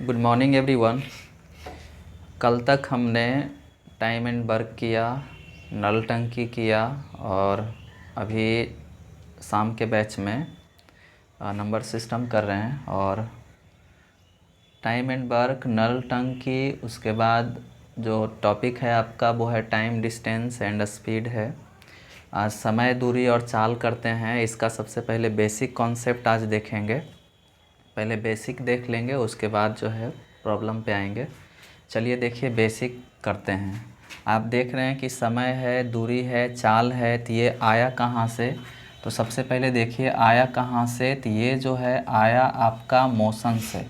Good morning everyone. कल तक हमने टाइम एंड वर्क किया, नल टंकी किया और अभी शाम के बैच में नंबर सिस्टम कर रहे हैं। और टाइम एंड वर्क, नल टंकी, उसके बाद जो टॉपिक है आपका वो है टाइम, डिस्टेंस एंड स्पीड है। आज समय, दूरी और चाल करते हैं। इसका सबसे पहले बेसिक कॉन्सेप्ट आज देखेंगे। पहले बेसिक देख लेंगे, उसके बाद जो है प्रॉब्लम पे आएंगे। चलिए देखिए, बेसिक करते हैं। आप देख रहे हैं कि समय है, दूरी है, चाल है, तो ये आया कहाँ से? तो सबसे पहले देखिए आया कहाँ से। तो ये जो है आया आपका मोशन से।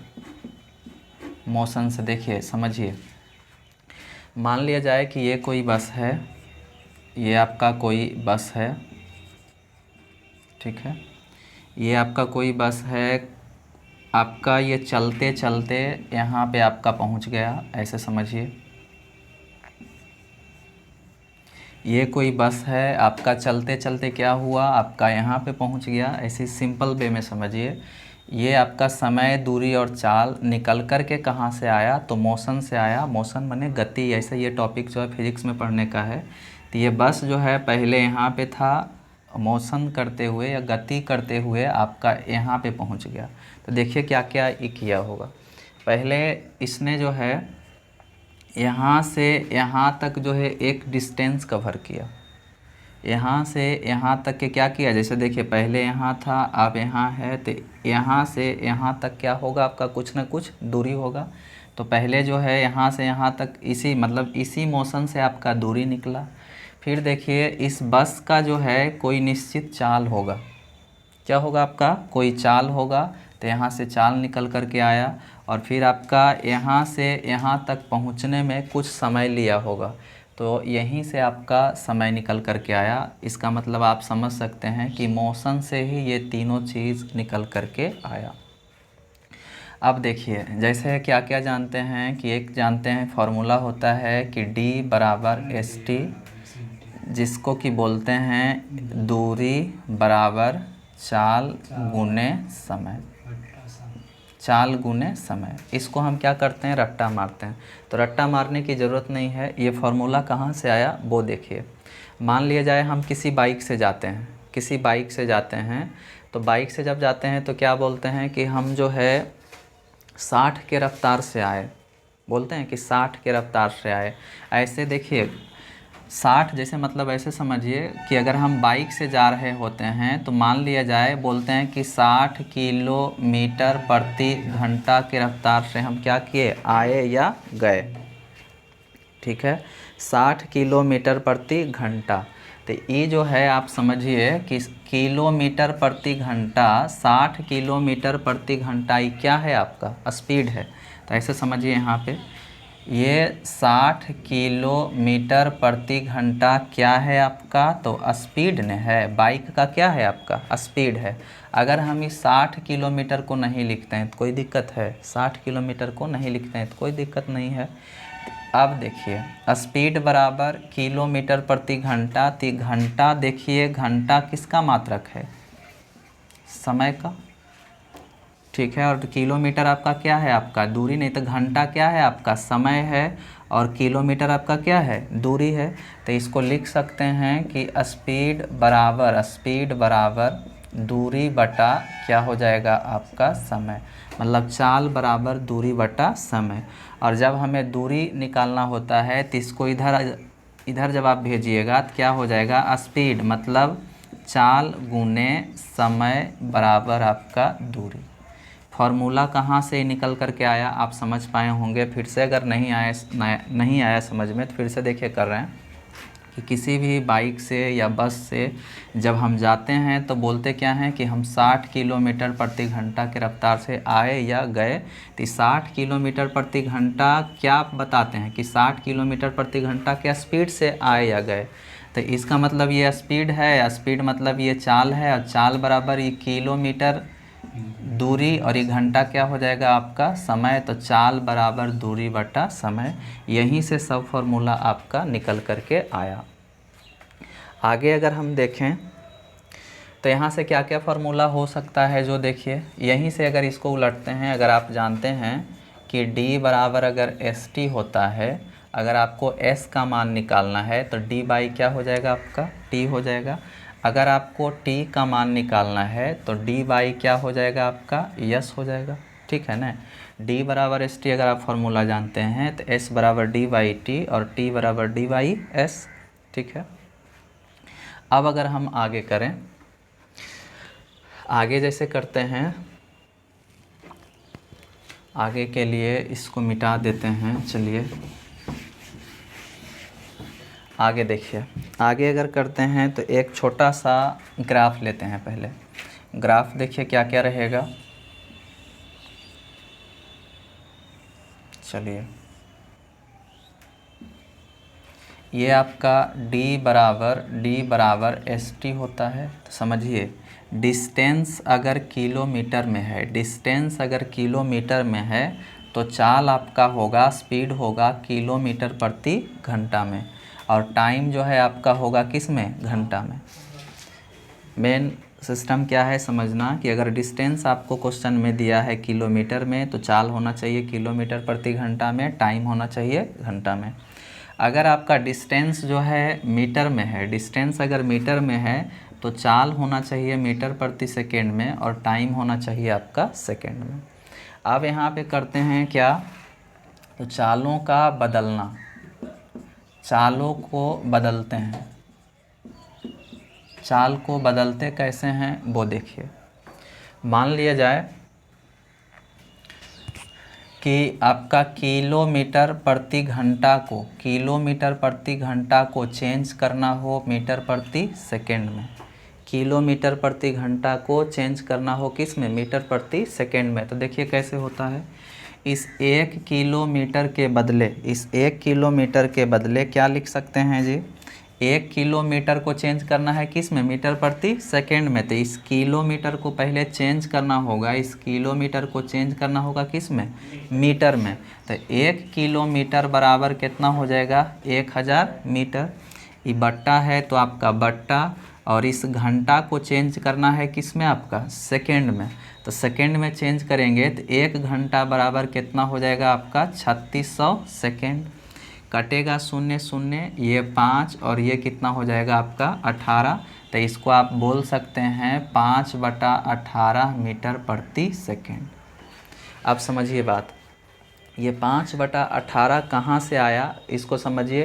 मोशन से देखिए, समझिए। मान लिया जाए कि ये कोई बस है, ये आपका कोई बस है, ठीक है। ये आपका कोई बस है, आपका ये चलते चलते यहाँ पे आपका पहुँच गया, ऐसे समझिए। ये कोई बस है, आपका चलते चलते क्या हुआ, आपका यहाँ पे पहुँच गया। ऐसे सिंपल वे में समझिए। ये आपका समय, दूरी और चाल निकल कर के कहाँ से आया? तो मोशन से आया। मोशन माने गति। ऐसे ये टॉपिक जो है फिजिक्स में पढ़ने का है। तो ये बस जो है पहले यहाँ पे था, मोशन करते हुए या गति करते हुए आपका यहाँ पे पहुँच गया। तो देखिए क्या क्या ये किया होगा। पहले इसने जो है यहाँ से यहाँ तक जो है एक डिस्टेंस कवर किया। यहाँ से यहाँ तक के क्या किया? जैसे देखिए पहले यहाँ था, अब यहाँ है, तो यहाँ से यहाँ तक क्या होगा आपका? कुछ ना कुछ दूरी होगा। तो पहले जो है यहाँ से यहाँ तक इसी मतलब इसी मोशन से आपका दूरी निकला। फिर देखिए इस बस का जो है कोई निश्चित चाल होगा। क्या होगा आपका? कोई चाल होगा। तो यहाँ से चाल निकल कर के आया और फिर आपका यहाँ से यहाँ तक पहुँचने में कुछ समय लिया होगा। तो यहीं से आपका समय निकल कर के आया। इसका मतलब आप समझ सकते हैं कि मोशन से ही ये तीनों चीज़ निकल कर के आया। अब देखिए, जैसे क्या क्या जानते हैं कि एक जानते हैं फार्मूला होता है कि D बराबर ST, जिसको कि बोलते हैं दूरी बराबर चाल गुने समय। चाल गुने समय, इसको हम क्या करते हैं? रट्टा मारते हैं। तो रट्टा मारने की ज़रूरत नहीं है। ये फार्मूला कहाँ से आया वो देखिए। मान लिया जाए हम किसी बाइक से जाते हैं, किसी बाइक से जाते हैं। तो बाइक से जब जाते हैं तो क्या बोलते हैं कि हम जो है 60 के रफ्तार से आए। बोलते हैं कि 60 के रफ्तार से आए। ऐसे देखिए 60 जैसे मतलब ऐसे समझिए कि अगर हम बाइक से जा रहे होते हैं तो मान लिया जाए, बोलते हैं कि 60 किलोमीटर प्रति घंटा के रफ्तार से हम क्या किए? आए या गए, ठीक है। 60 किलोमीटर प्रति घंटा। तो ये जो है आप समझिए कि किलोमीटर प्रति घंटा, 60 किलोमीटर प्रति घंटा, ये क्या है? आपका स्पीड है। तो ऐसे समझिए यहाँ पे ये 60 किलोमीटर प्रति घंटा क्या है आपका? तो स्पीड ने है। बाइक का क्या है? आपका स्पीड है। अगर हम इस 60 किलोमीटर को नहीं लिखते हैं तो कोई दिक्कत है? 60 किलोमीटर को नहीं लिखते हैं तो कोई दिक्कत नहीं है। अब देखिए स्पीड बराबर किलोमीटर प्रति घंटा। तो घंटा देखिए, घंटा किसका मात्रक है? समय का, ठीक है। और किलोमीटर आपका क्या है? आपका दूरी। नहीं तो घंटा क्या है? आपका समय है। और किलोमीटर आपका क्या है? दूरी है। तो इसको लिख सकते हैं कि स्पीड बराबर दूरी बटा क्या हो जाएगा? आपका समय। मतलब चाल बराबर दूरी बटा समय। और जब हमें दूरी निकालना होता है तो इसको इधर जब आप भेजिएगा तो क्या हो जाएगा? स्पीड मतलब चाल गुने समय बराबर आपका दूरी। फार्मूला कहाँ से निकल कर के आया आप समझ पाए होंगे। फिर से अगर नहीं आया समझ में तो फिर से देखिए कर रहे हैं कि किसी भी बाइक से या बस से जब हम जाते हैं तो बोलते क्या हैं कि हम 60 किलोमीटर प्रति घंटा के रफ्तार से आए या गए। तो 60 किलोमीटर प्रति घंटा क्या बताते हैं कि 60 किलोमीटर प्रति घंटा क्या स्पीड से आए या गए। तो इसका मतलब ये स्पीड है, स्पीड मतलब ये चाल है, और चाल बराबर ये किलोमीटर दूरी, और ये घंटा क्या हो जाएगा? आपका समय। तो चाल बराबर दूरी बटा समय। यहीं से सब फार्मूला आपका निकल कर के आया। आगे अगर हम देखें तो यहाँ से क्या क्या फार्मूला हो सकता है, जो देखिए यहीं से अगर इसको उलटते हैं, अगर आप जानते हैं कि D बराबर अगर ST होता है, अगर आपको S का मान निकालना है तो D बाई क्या हो जाएगा, आपका T हो जाएगा। अगर आपको T का मान निकालना है तो D बाई क्या हो जाएगा, आपका S हो जाएगा। ठीक है ना। D बराबर ST अगर आप फार्मूला जानते हैं तो S बराबर D बाई T और T बराबर D बाई S। ठीक है। अब अगर हम आगे करें, आगे जैसे करते हैं, आगे के लिए इसको मिटा देते हैं। चलिए आगे देखिए, आगे अगर करते हैं तो एक छोटा सा ग्राफ लेते हैं। पहले ग्राफ देखिए क्या क्या रहेगा। चलिए ये आपका D बराबर ST होता है। तो समझिए डिस्टेंस अगर किलोमीटर में है, डिस्टेंस अगर किलोमीटर में है तो चाल आपका होगा, स्पीड होगा किलोमीटर प्रति घंटा में, और टाइम जो है आपका होगा किस में, घंटा में। मेन सिस्टम क्या है समझना कि अगर डिस्टेंस आपको क्वेश्चन में दिया है किलोमीटर में तो चाल होना चाहिए किलोमीटर प्रति घंटा में, टाइम होना चाहिए घंटा में। अगर आपका डिस्टेंस जो है मीटर में है, डिस्टेंस अगर मीटर में है तो चाल होना चाहिए मीटर प्रति सेकेंड में और टाइम होना चाहिए आपका सेकेंड में। अब यहाँ पे करते हैं क्या, तो चालों का बदलना, चालों को बदलते हैं। चाल को बदलते कैसे हैं वो देखिए। मान लिया जाए कि आपका किलोमीटर प्रति घंटा को, किलोमीटर प्रति घंटा को चेंज करना हो मीटर प्रति सेकेंड में, किलोमीटर प्रति घंटा को चेंज करना हो किस में, मीटर प्रति सेकेंड में। तो देखिए कैसे होता है, इस 1 किलोमीटर के बदले, इस 1 किलोमीटर के बदले क्या लिख सकते हैं जी, 1 किलोमीटर को चेंज करना है किस में, मीटर प्रति सेकेंड में। तो इस किलोमीटर को पहले चेंज करना होगा, इस किलोमीटर को चेंज करना होगा किस में, मीटर में। तो 1 किलोमीटर बराबर कितना हो जाएगा, 1000 मीटर। ये बट्टा है तो आपका बट्टा, और इस घंटा को चेंज करना है किस में, आपका सेकेंड में। तो सेकेंड में चेंज करेंगे तो 1 घंटा बराबर कितना हो जाएगा आपका 3600 सेकेंड। कटेगा 0 0, ये 5 और ये कितना हो जाएगा आपका 18। तो इसको आप बोल सकते हैं 5/18 मीटर प्रति सेकेंड। अब समझिए बात, ये 5/18 कहाँ से आया, इसको समझिए।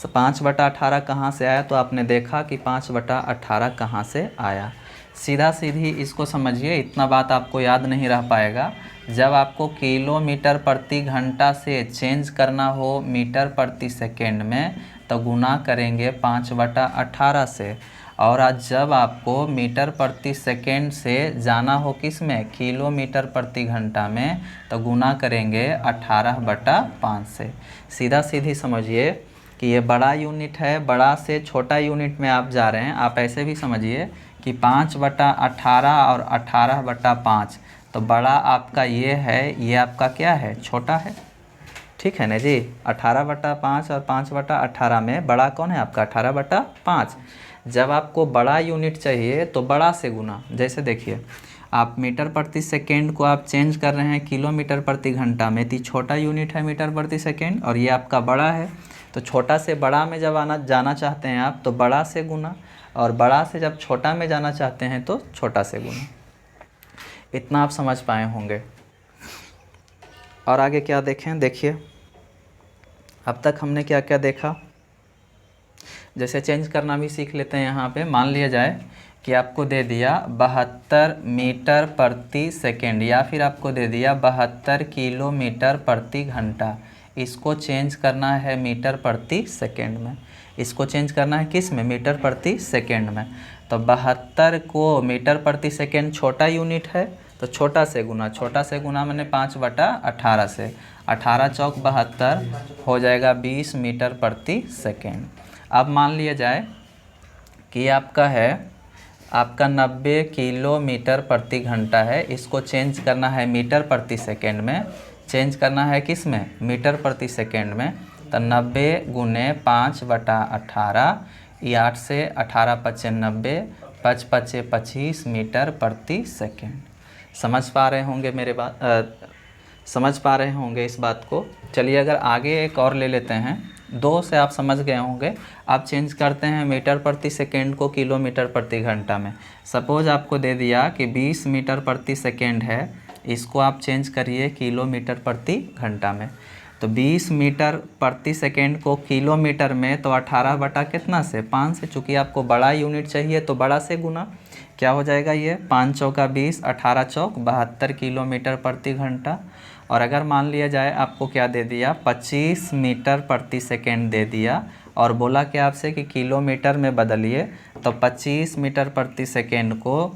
5/18 कहाँ से आया, तो आपने देखा कि 5/18 कहाँ से आया। सीधा सीधी इसको समझिए, इतना बात आपको याद नहीं रह पाएगा। जब आपको किलोमीटर प्रति घंटा से चेंज करना हो मीटर प्रति सेकेंड में तो गुना करेंगे 5/18 से, और आज जब आपको मीटर प्रति सेकेंड से जाना हो किस में, किलोमीटर प्रति घंटा में, तो गुना करेंगे 18/5 से। सीधा सीधी समझिए कि ये बड़ा यूनिट है, बड़ा से छोटा यूनिट में आप जा रहे हैं। आप ऐसे भी समझिए कि 5/18 और 18/5, तो बड़ा आपका ये है, ये आपका क्या है, छोटा है। ठीक है ना जी। 18/5 और 5/18 में बड़ा कौन है आपका, 18/5। जब आपको बड़ा यूनिट चाहिए तो बड़ा से गुना, जैसे देखिए आप मीटर प्रति सेकेंड को आप चेंज कर रहे हैं किलोमीटर प्रति घंटा में, तो छोटा यूनिट है मीटर प्रति सेकेंड और ये आपका बड़ा है। तो छोटा से बड़ा में जब जाना चाहते हैं आप तो बड़ा से गुना, और बड़ा से जब छोटा में जाना चाहते हैं तो छोटा से गुना। इतना आप समझ पाए होंगे। और आगे क्या देखें, देखिए अब तक हमने क्या क्या देखा। जैसे चेंज करना भी सीख लेते हैं। यहाँ पे मान लिया जाए कि आपको दे दिया 72 मीटर प्रति सेकेंड, या फिर आपको दे दिया 72 किलोमीटर प्रति घंटा। इसको चेंज करना है मीटर प्रति सेकेंड में, इसको चेंज करना है किस में, मीटर प्रति सेकेंड में। तो 72 को मीटर प्रति सेकेंड छोटा यूनिट है तो छोटा से गुना, छोटा से गुना मैंने 5/18 से, 18 चौक 72 हो जाएगा 20 मीटर प्रति सेकेंड। अब मान लिया जाए कि आपका है, आपका 90 किलोमीटर प्रति घंटा है, इसको चेंज करना है मीटर प्रति सेकेंड में, चेंज करना है किस में, मीटर प्रति सेकेंड में। तो 90 गुने 5/18, ये 8 से 18 × 5 = 90, 5 पचे 25 मीटर प्रति सेकेंड। समझ पा रहे होंगे मेरे समझ पा रहे होंगे इस बात को। चलिए अगर आगे एक और ले लेते हैं, 2 से आप समझ गए होंगे। आप चेंज करते हैं मीटर प्रति सेकेंड को किलोमीटर प्रति घंटा में। सपोज आपको दे दिया कि 20 मीटर प्रति सेकेंड है, इसको आप चेंज करिए किलोमीटर प्रति घंटा में। तो 20 मीटर प्रति सेकेंड को किलोमीटर में तो 18 बटा कितना से 5 से, चूँकि आपको बड़ा यूनिट चाहिए तो बड़ा से गुना क्या हो जाएगा, ये 5 चौका 20, 18 चौक 72 किलोमीटर प्रति घंटा। और अगर मान लिया जाए आपको क्या दे दिया, 25 मीटर प्रति सेकेंड दे दिया और बोला कि आपसे कि किलोमीटर में बदलिए, तो 25 मीटर प्रति सेकेंड को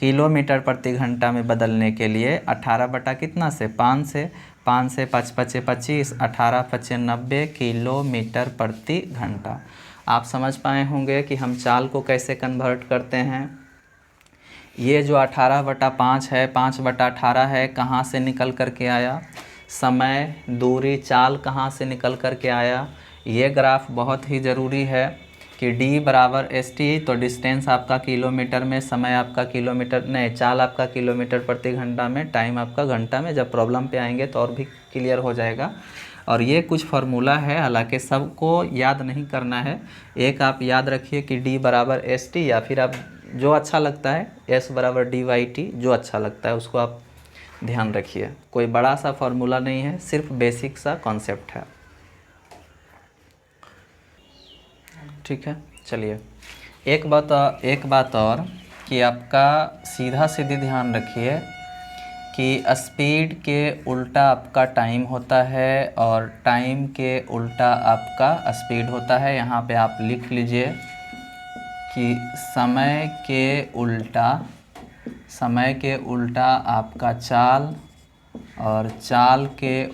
किलोमीटर प्रति घंटा में बदलने के लिए 18 बटा कितना से 5 से, 5 से 5 पचे 25, 18 पचे 90 किलोमीटर प्रति घंटा। आप समझ पाए होंगे कि हम चाल को कैसे कन्वर्ट करते हैं। ये जो 18 बटा 5 है, 5 बटा 18 है, कहाँ से निकल कर के आया, समय दूरी चाल कहाँ से निकल कर के आया। ये ग्राफ बहुत ही ज़रूरी है कि d बराबर st, तो डिस्टेंस आपका किलोमीटर में, समय आपका किलोमीटर नहीं, चाल आपका किलोमीटर प्रति घंटा में, टाइम आपका घंटा में। जब प्रॉब्लम पे आएंगे तो और भी क्लियर हो जाएगा। और ये कुछ फार्मूला है, हालांकि सबको याद नहीं करना है। एक आप याद रखिए कि d बराबर st, या फिर आप जो अच्छा लगता है s बराबर dy/t, जो अच्छा लगता है उसको आप ध्यान रखिए। कोई बड़ा सा फार्मूला नहीं है, सिर्फ बेसिक सा कॉन्सेप्ट है। ठीक है, चलिए एक बात और कि आपका सीधा सीधी ध्यान रखिए कि स्पीड के उल्टा आपका टाइम होता है और टाइम के उल्टा आपका स्पीड होता है। यहाँ पे आप लिख लीजिए कि समय के उल्टा आपका चाल और चाल के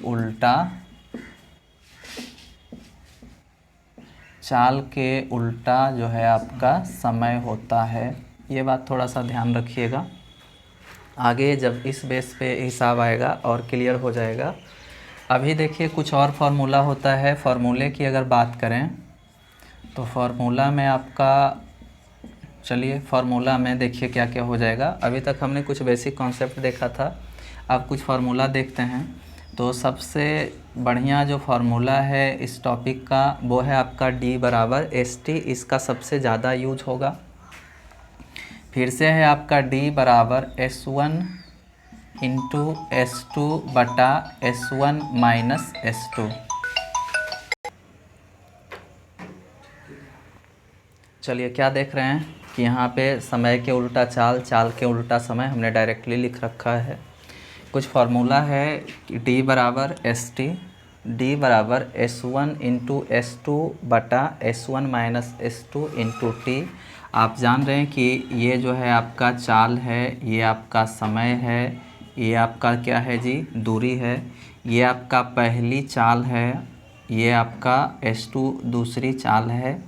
उल्टा जो है आपका समय होता है। ये बात थोड़ा सा ध्यान रखिएगा, आगे जब इस बेस पे हिसाब आएगा और क्लियर हो जाएगा। अभी देखिए कुछ और फार्मूला होता है। फार्मूले की अगर बात करें तो फार्मूला में आपका, चलिए फार्मूला में देखिए क्या क्या हो जाएगा। अभी तक हमने कुछ बेसिक कॉन्सेप्ट देखा था, अब कुछ फार्मूला देखते हैं। तो सबसे बढ़िया जो फार्मूला है इस टॉपिक का वो है आपका d बराबर st, इसका सबसे ज़्यादा यूज होगा। फिर से है आपका d बराबर s1 इंटू s2 बटा s1 माइनस s2। चलिए क्या देख रहे हैं कि यहाँ पे समय के उल्टा चाल, चाल के उल्टा समय हमने डायरेक्टली लिख रखा है। कुछ फार्मूला है कि d बराबर st, d बराबर s1 इंटू s2 बटा s1 minus s2 into t। आप जान रहे हैं कि ये जो है आपका चाल है, ये आपका समय है, ये आपका क्या है जी, दूरी है। ये आपका पहली चाल है, ये आपका s2 दूसरी चाल है,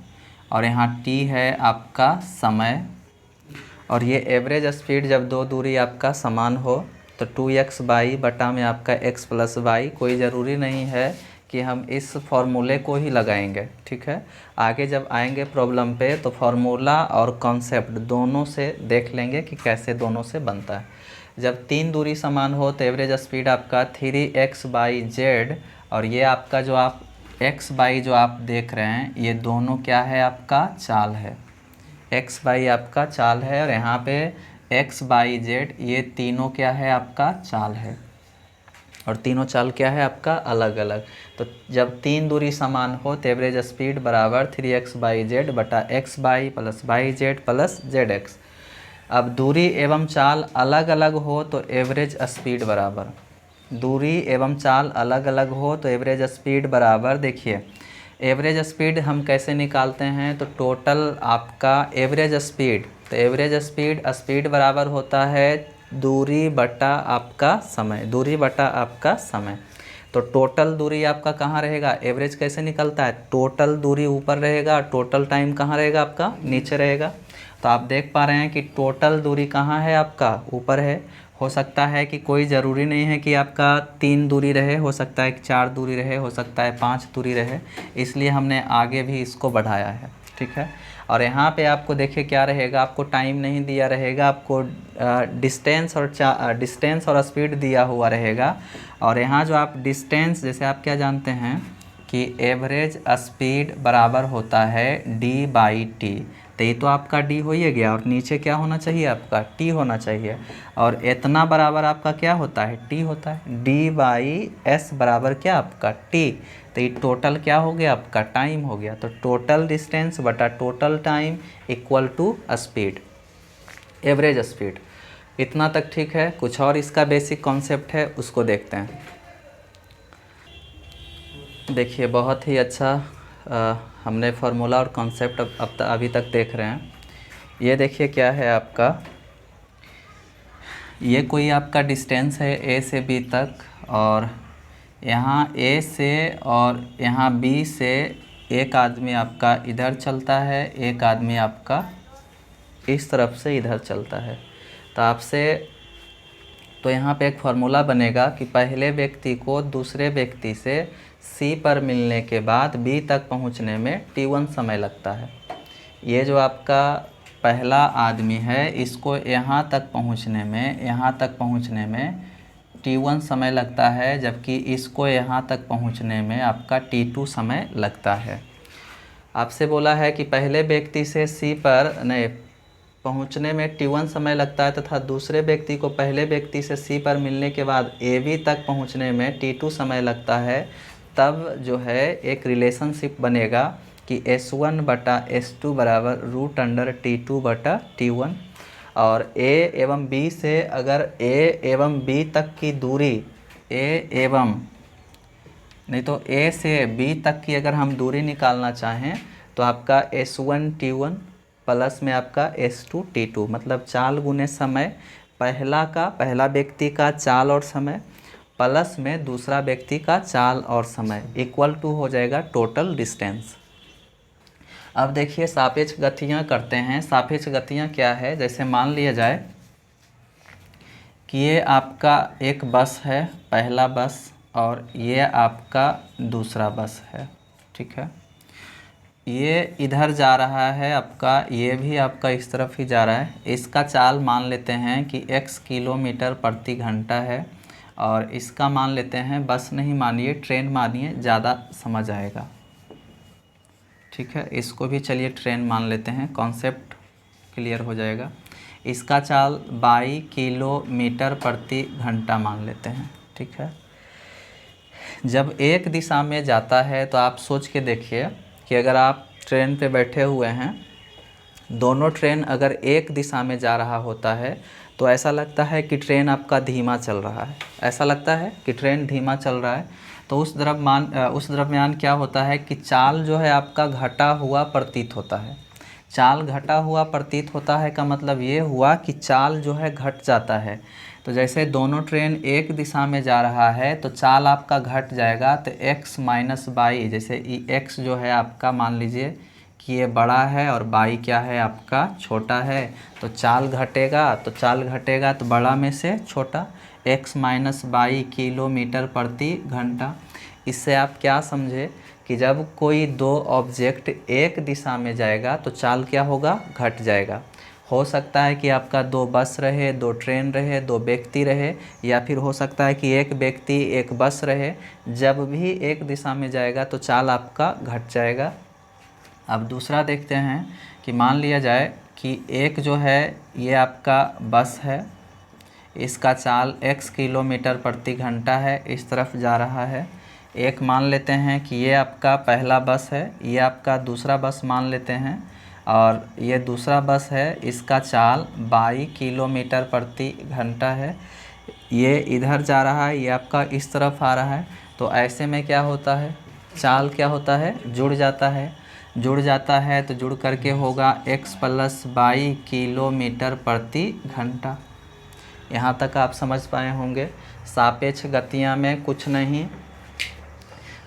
और यहाँ t है आपका समय। और ये एवरेज स्पीड जब दो दूरी आपका समान हो तो 2x बाई बटा में आपका x प्लस वाई। कोई ज़रूरी नहीं है कि हम इस फॉर्मूले को ही लगाएंगे, ठीक है। आगे जब आएंगे प्रॉब्लम पे तो फार्मूला और कॉन्सेप्ट दोनों से देख लेंगे कि कैसे दोनों से बनता है। जब 3 दूरी समान हो तो एवरेज स्पीड आपका 3x बाई जेड, और ये आपका जो आप x बाई जो आप देख रहे हैं ये दोनों क्या है, आपका चाल है। x बाई आपका चाल है और यहाँ पे x बाई जेड, ये तीनों क्या है, आपका चाल है। और तीनों चाल क्या है आपका, अलग अलग। तो जब 3 दूरी समान हो तो एवरेज स्पीड बराबर 3x बाई जेड बटा x by Z plus Z x. अब दूरी एवं चाल अलग अलग हो तो एवरेज स्पीड बराबर, दूरी एवं चाल अलग अलग हो तो एवरेज स्पीड बराबर, देखिए एवरेज स्पीड हम कैसे निकालते हैं, तो टोटल आपका एवरेज स्पीड, तो एवरेज स्पीड बराबर होता है दूरी बटा आपका समय, दूरी बटा आपका समय। तो टोटल दूरी आपका कहाँ रहेगा, एवरेज कैसे निकलता है, टोटल दूरी ऊपर रहेगा, टोटल टाइम कहाँ रहेगा आपका, नीचे रहेगा। तो आप देख पा रहे हैं कि टोटल दूरी कहाँ है, आपका ऊपर है। हो सकता है कि कोई ज़रूरी नहीं है कि आपका 3 दूरी रहे, हो सकता है कि 4 दूरी रहे, हो सकता है 5 दूरी रहे, इसलिए हमने आगे भी इसको बढ़ाया है, ठीक है। और यहाँ पे आपको देखिए क्या रहेगा, आपको टाइम नहीं दिया रहेगा, आपको डिस्टेंस और स्पीड दिया हुआ रहेगा। और यहाँ जो आप डिस्टेंस, जैसे आप क्या जानते हैं कि एवरेज स्पीड बराबर होता है d/t, तो ये तो आपका d हो ही गया, और नीचे क्या होना चाहिए, आपका t होना चाहिए। और इतना बराबर आपका क्या होता है, t होता है। d/s बराबर क्या, आपका t। तो ये टोटल क्या हो गया, आपका टाइम हो गया। तो टोटल डिस्टेंस बटा total time equal to speed, average speed. इतना तक ठीक है। कुछ और इसका बेसिक कॉन्सेप्ट है, उसको देखते हैं। देखिए बहुत ही अच्छा हमने फार्मूला और कॉन्सेप्ट अभी तक देख रहे हैं। ये देखिए क्या है आपका, ये कोई आपका डिस्टेंस है ए से बी तक, और यहाँ ए से और यहाँ बी से एक आदमी आपका इधर चलता है, एक आदमी आपका इस तरफ से इधर चलता है। तो आपसे तो यहाँ पे एक फार्मूला बनेगा कि पहले व्यक्ति को दूसरे व्यक्ति से C पर मिलने के बाद B तक पहुँचने में T1 समय लगता है। ये जो आपका पहला आदमी है, इसको यहाँ तक पहुँचने में T1 समय लगता है, जबकि इसको यहाँ तक पहुँचने में आपका T2 समय लगता है। आपसे बोला है कि पहले व्यक्ति से C पर पहुंचने में T1 समय लगता है, तथा दूसरे व्यक्ति को पहले व्यक्ति से C पर मिलने के बाद AB तक पहुंचने में T2 समय लगता है। तब जो है एक रिलेशनशिप बनेगा कि S1 बटा S2 बराबर √T2/T1। और A एवं B से अगर A एवं B तक की दूरी, A से B तक की अगर हम दूरी निकालना चाहें तो आपका S1T1 प्लस में आपका S2T2, मतलब चाल गुने समय, पहला व्यक्ति का चाल और समय प्लस में दूसरा व्यक्ति का चाल और समय इक्वल टू हो जाएगा टोटल डिस्टेंस। अब देखिए सापेक्ष गतियाँ करते हैं। सापेक्ष गतियाँ क्या है, जैसे मान लिया जाए कि ये आपका एक बस है, पहला बस, और ये आपका दूसरा बस है, ठीक है। ये इधर जा रहा है आपका, ये भी आपका इस तरफ ही जा रहा है। इसका चाल मान लेते हैं कि x किलोमीटर प्रति घंटा है, और इसका मान लेते हैं, बस नहीं मानिए ट्रेन मानिए, ज़्यादा समझ आएगा, ठीक है। इसको भी चलिए ट्रेन मान लेते हैं, कॉन्सेप्ट क्लियर हो जाएगा। इसका चाल 22 किलोमीटर प्रति घंटा मान लेते हैं, ठीक है। जब एक दिशा में जाता है तो आप सोच के देखिए कि अगर आप ट्रेन पे बैठे हुए हैं, दोनों ट्रेन अगर एक दिशा में जा रहा होता है तो ऐसा लगता है कि ट्रेन आपका धीमा चल रहा है, ऐसा लगता है कि ट्रेन धीमा चल रहा है। तो उस दरम्यान क्या होता है कि चाल जो है आपका घटा हुआ प्रतीत होता है। चाल घटा हुआ प्रतीत होता है का मतलब ये हुआ कि चाल जो है घट जाता है। तो जैसे दोनों ट्रेन एक दिशा में जा रहा है तो चाल आपका घट जाएगा। तो x माइनस बाई, जैसे x जो है आपका मान लीजिए कि ये बड़ा है और बाई क्या है आपका छोटा है, तो चाल घटेगा तो बड़ा में से छोटा, x माइनस बाई किलोमीटर प्रति घंटा। इससे आप क्या समझे कि जब कोई दो ऑब्जेक्ट एक दिशा में जाएगा तो चाल क्या होगा, घट जाएगा। हो सकता है कि आपका दो बस रहे, दो ट्रेन रहे, दो व्यक्ति रहे, या फिर हो सकता है कि एक व्यक्ति एक बस रहे। जब भी एक दिशा में जाएगा तो चाल आपका घट जाएगा। अब दूसरा देखते हैं कि मान लिया जाए कि एक जो है ये आपका बस है, इसका चाल x किलोमीटर प्रति घंटा है, इस तरफ जा रहा है। एक मान लेते हैं कि ये आपका पहला बस है, ये आपका दूसरा बस मान लेते हैं, और ये दूसरा बस है, इसका चाल 22 किलोमीटर प्रति घंटा है। ये इधर जा रहा है, ये आपका इस तरफ आ रहा है। तो ऐसे में क्या होता है, चाल क्या होता है, जुड़ जाता है। तो जुड़ करके होगा x प्लस 22 किलोमीटर प्रति घंटा। यहाँ तक आप समझ पाए होंगे। सापेक्ष गतियाँ में कुछ नहीं,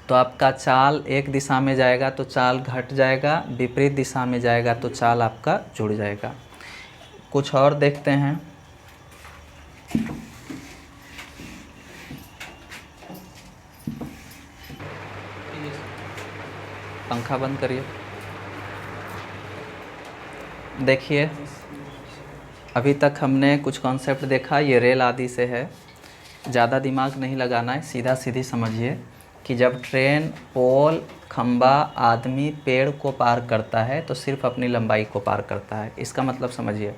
तो आपका चाल एक दिशा में जाएगा तो चाल घट जाएगा, विपरीत दिशा में जाएगा तो चाल आपका जुड़ जाएगा। कुछ और देखते हैं। पंखा बंद करिए। देखिए अभी तक हमने कुछ कॉन्सेप्ट देखा, ये रेल आदि से है, ज़्यादा दिमाग नहीं लगाना है, सीधा सीधी समझिए कि जब ट्रेन पोल, खंबा, आदमी, पेड़ को पार करता है तो सिर्फ अपनी लंबाई को पार करता है। इसका मतलब समझिए,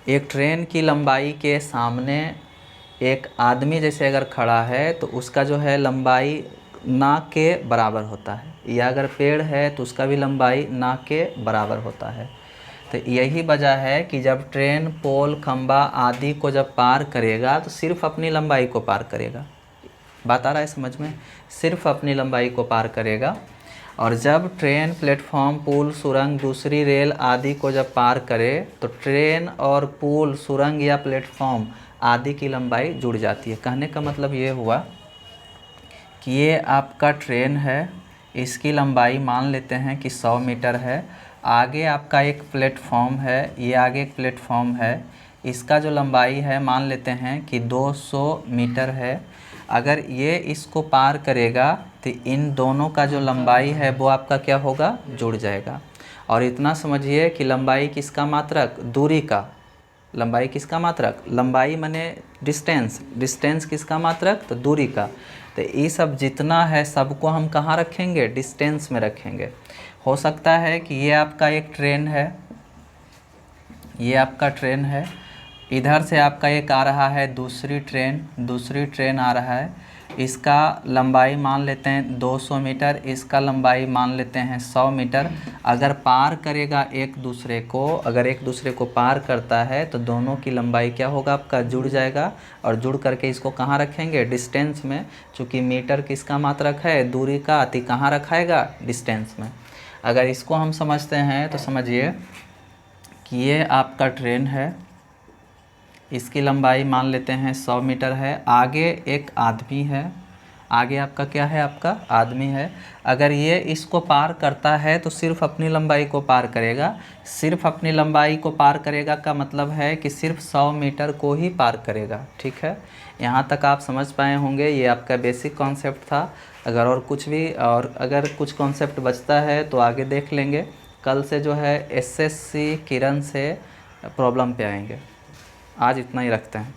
एक ट्रेन की लंबाई के सामने एक आदमी जैसे अगर खड़ा है तो उसका जो है लंबाई नाक के बराबर होता है, या अगर पेड़ है तो उसका भी लंबाई नाक के बराबर होता है। तो यही वजह है कि जब ट्रेन पोल, खंबा आदि को जब पार करेगा तो सिर्फ अपनी लंबाई को पार करेगा। बात आ रहा है समझ में? सिर्फ अपनी लंबाई को पार करेगा। और जब ट्रेन प्लेटफॉर्म, पुल, सुरंग, दूसरी रेल आदि को जब पार करे तो ट्रेन और पुल, सुरंग या प्लेटफॉर्म आदि की लंबाई जुड़ जाती है। कहने का मतलब ये हुआ कि ये आपका ट्रेन है, इसकी लंबाई मान लेते हैं कि 100 मीटर है। आगे आपका एक प्लेटफॉर्म है, ये आगे एक प्लेटफॉर्म है, इसका जो लंबाई है मान लेते हैं कि 200 मीटर है। अगर ये इसको पार करेगा तो इन दोनों का जो लंबाई है वो आपका क्या होगा? जुड़ जाएगा। और इतना समझिए कि लंबाई किसका मात्रक? दूरी का। लंबाई किसका मात्रक? लंबाई माने डिस्टेंस, डिस्टेंस किसका मात्रक? तो दूरी का। तो ये सब जितना है सबको हम कहाँ रखेंगे? डिस्टेंस में रखेंगे। हो सकता है कि ये आपका एक ट्रेन है, ये आपका ट्रेन है, इधर से आपका एक आ रहा है दूसरी ट्रेन आ रहा है, इसका लंबाई मान लेते हैं 200 मीटर, इसका लंबाई मान लेते हैं 100 मीटर। अगर पार करेगा एक दूसरे को, अगर एक दूसरे को पार करता है तो दोनों की लंबाई क्या होगा? आपका जुड़ जाएगा। और जुड़ करके इसको कहाँ रखेंगे? डिस्टेंस में। चूँकि मीटर किसका मात्रक है? दूरी का, तो कहाँ रखाएगा? डिस्टेंस में। अगर इसको हम समझते हैं तो समझिए कि ये आपका ट्रेन है, इसकी लंबाई मान लेते हैं 100 मीटर है। आगे एक आदमी है, आगे आपका क्या है? आपका आदमी है। अगर ये इसको पार करता है तो सिर्फ अपनी लंबाई को पार करेगा। सिर्फ अपनी लंबाई को पार करेगा का मतलब है कि सिर्फ 100 मीटर को ही पार करेगा। ठीक है, यहाँ तक आप समझ पाए होंगे। ये आपका बेसिक कॉन्सेप्ट था। अगर और कुछ भी, और अगर कुछ कॉन्सेप्ट बचता है तो आगे देख लेंगे। कल से जो है SSC किरण से प्रॉब्लम पे आएंगे। आज इतना ही रखते हैं।